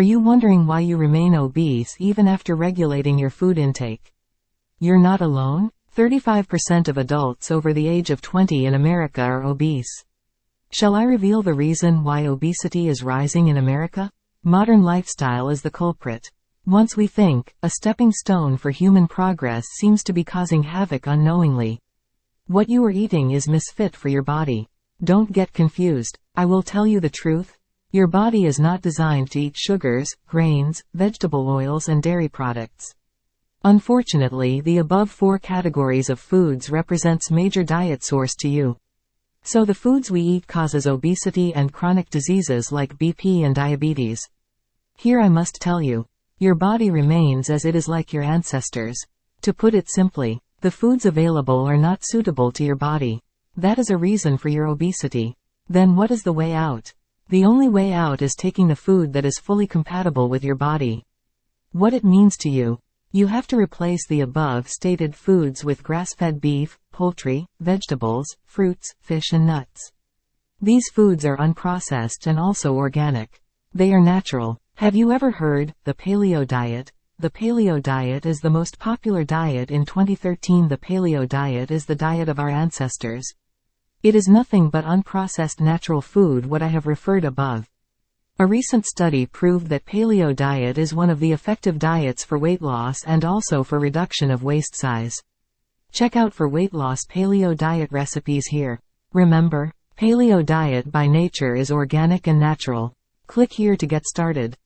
Are you wondering why you remain obese even after regulating your food intake? You're not alone. 35% of adults over the age of 20 in America are obese. Shall I reveal the reason why obesity is rising in America? Modern lifestyle is the culprit. Once we think, a stepping stone for human progress seems to be causing havoc unknowingly. What you are eating is misfit for your body. Don't get confused. I will tell you the truth. Your body is not designed to eat sugars, grains, vegetable oils and dairy products. Unfortunately, the above 4 categories of foods represents major diet source to you. So the foods we eat causes obesity and chronic diseases like BP and diabetes. Here I must tell you, your body remains as it is like your ancestors. To put it simply, the foods available are not suitable to your body. That is a reason for your obesity. Then what is the way out? The only way out is taking the food that is fully compatible with your body. What it means to you. You have to replace the above stated foods with grass-fed beef, poultry, vegetables, fruits, fish and nuts. These foods are unprocessed and also organic. They are natural. Have you ever heard the paleo diet? The paleo diet is the most popular diet in 2013. The paleo diet is the diet of our ancestors. It is nothing but unprocessed natural food, what I have referred above. A recent study proved that paleo diet is one of the effective diets for weight loss and also for reduction of waist size. Check out for weight loss paleo diet recipes here. Remember, paleo diet by nature is organic and natural. Click here to get started.